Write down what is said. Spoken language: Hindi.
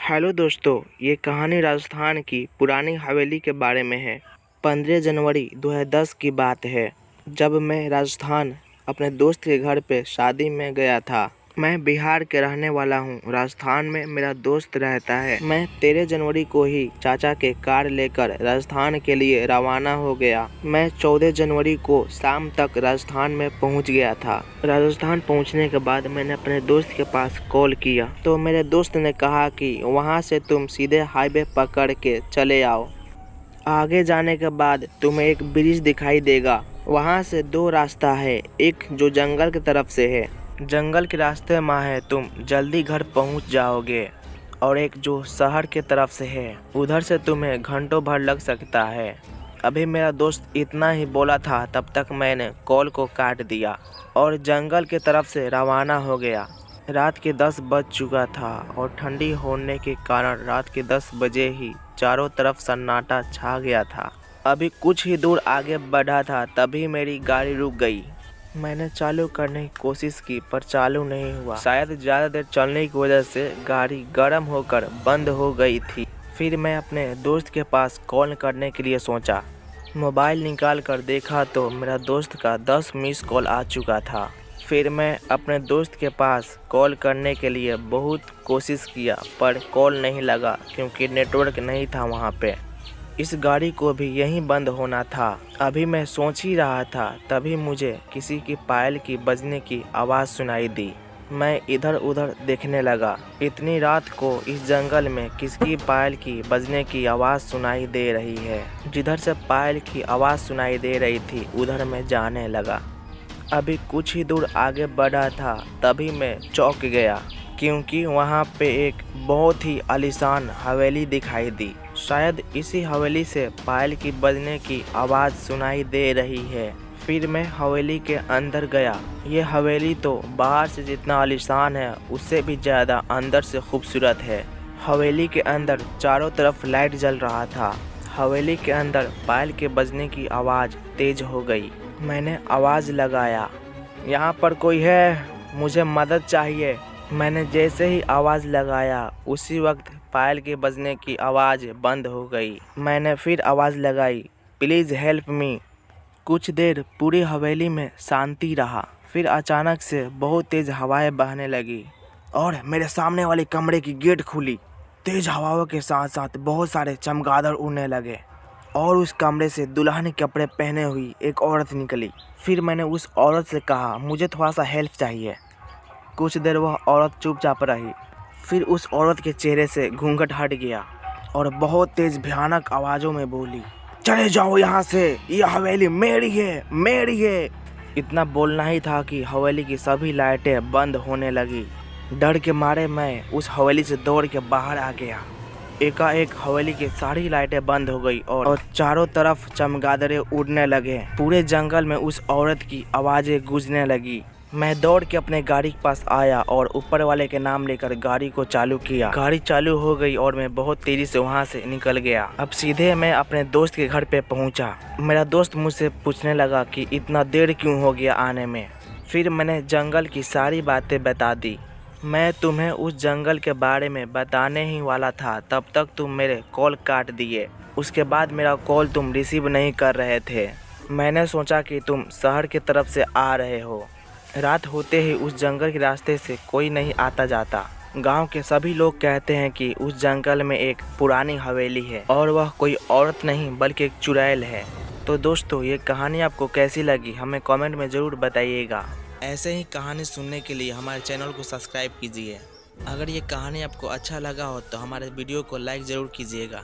हेलो दोस्तों, ये कहानी राजस्थान की पुरानी हवेली के बारे में है। 15 जनवरी 2010 की बात है, जब मैं राजस्थान अपने दोस्त के घर पे शादी में गया था। मैं बिहार के रहने वाला हूँ। राजस्थान में मेरा दोस्त रहता है। मैं 13 जनवरी को ही चाचा के कार लेकर राजस्थान के लिए रवाना हो गया। मैं 14 जनवरी को शाम तक राजस्थान में पहुँच गया था। राजस्थान पहुँचने के बाद मैंने अपने दोस्त के पास कॉल किया तो मेरे दोस्त ने कहा कि वहाँ से तुम सीधे हाईवे पकड़ के चले आओ। आगे जाने के बाद तुम्हें एक ब्रिज दिखाई देगा। वहाँ से 2 रास्ता है, एक जो जंगल की तरफ से है, जंगल के रास्ते में है, तुम जल्दी घर पहुँच जाओगे, और एक जो शहर के तरफ से है, उधर से तुम्हें घंटों भर लग सकता है। अभी मेरा दोस्त इतना ही बोला था, तब तक मैंने कॉल को काट दिया और जंगल के तरफ से रवाना हो गया। रात के 10 बज चुका था और ठंडी होने के कारण रात के 10 बजे ही चारों तरफ सन्नाटा छा गया था। अभी कुछ ही दूर आगे बढ़ा था, तभी मेरी गाड़ी रुक गई। मैंने चालू करने की कोशिश की पर चालू नहीं हुआ। शायद ज़्यादा देर चलने की वजह से गाड़ी गर्म होकर बंद हो गई थी। फिर मैं अपने दोस्त के पास कॉल करने के लिए सोचा। मोबाइल निकाल कर देखा तो मेरा दोस्त का 10 मिस कॉल आ चुका था। फिर मैं अपने दोस्त के पास कॉल करने के लिए बहुत कोशिश किया पर कॉल नहीं लगा, क्योंकि नेटवर्क नहीं था वहाँ पे। इस गाड़ी को भी यहीं बंद होना था। अभी मैं सोच ही रहा था, तभी मुझे किसी की पायल की बजने की आवाज़ सुनाई दी। मैं इधर उधर देखने लगा। इतनी रात को इस जंगल में किसकी पायल की बजने की आवाज़ सुनाई दे रही है। जिधर से पायल की आवाज़ सुनाई दे रही थी उधर मैं जाने लगा। अभी कुछ ही दूर आगे बढ़ा था, तभी मैं चौंक गया, क्योंकि वहाँ पे एक बहुत ही आलीशान हवेली दिखाई दी। शायद इसी हवेली से पायल की बजने की आवाज़ सुनाई दे रही है। फिर मैं हवेली के अंदर गया। ये हवेली तो बाहर से जितना आलीशान है, उससे भी ज़्यादा अंदर से खूबसूरत है। हवेली के अंदर चारों तरफ लाइट जल रहा था। हवेली के अंदर पायल के बजने की आवाज़ तेज़ हो गई। मैंने आवाज़ लगाया, यहाँ पर कोई है, मुझे मदद चाहिए। मैंने जैसे ही आवाज़ लगाया, उसी वक्त पायल के बजने की आवाज़ बंद हो गई। मैंने फिर आवाज़ लगाई, प्लीज़ हेल्प मी। कुछ देर पूरी हवेली में शांति रहा। फिर अचानक से बहुत तेज़ हवाएं बहने लगी और मेरे सामने वाले कमरे की गेट खुली। तेज़ हवाओं के साथ साथ बहुत सारे चमगादड़ उड़ने लगे और उस कमरे से दुल्हन के कपड़े पहने हुई एक औरत निकली। फिर मैंने उस औरत से कहा, मुझे थोड़ा सा हेल्प चाहिए। कुछ देर वह औरत चुपचाप रही। फिर उस औरत के चेहरे से घूंघट हट गया और बहुत तेज़ भयानक आवाज़ों में बोली, चले जाओ यहाँ से, यह हवेली मेरी है, मेरी है। इतना बोलना ही था कि हवेली की सभी लाइटें बंद होने लगी। डर के मारे मैं उस हवेली से दौड़ के बाहर आ गया। एकाएक हवेली की सारी लाइटें बंद हो गई और चारों तरफ चमगादड़े उड़ने लगे। पूरे जंगल में उस औरत की आवाज़ें गूंजने लगी। मैं दौड़ के अपने गाड़ी के पास आया और ऊपर वाले के नाम लेकर गाड़ी को चालू किया। गाड़ी चालू हो गई और मैं बहुत तेज़ी से वहाँ से निकल गया। अब सीधे मैं अपने दोस्त के घर पे पहुँचा। मेरा दोस्त मुझसे पूछने लगा कि इतना देर क्यों हो गया आने में। फिर मैंने जंगल की सारी बातें बता दी। मैं तुम्हें उस जंगल के बारे में बताने ही वाला था, तब तक तुम मेरे कॉल काट दिए। उसके बाद मेरा कॉल तुम रिसीव नहीं कर रहे थे। मैंने सोचा कि तुम शहर की तरफ से आ रहे हो। रात होते ही उस जंगल के रास्ते से कोई नहीं आता जाता। गांव के सभी लोग कहते हैं कि उस जंगल में एक पुरानी हवेली है और वह कोई औरत नहीं बल्कि एक चुड़ैल है। तो दोस्तों, ये कहानी आपको कैसी लगी हमें कमेंट में ज़रूर बताइएगा। ऐसे ही कहानी सुनने के लिए हमारे चैनल को सब्सक्राइब कीजिए। अगर ये कहानी आपको अच्छा लगा हो तो हमारे वीडियो को लाइक ज़रूर कीजिएगा।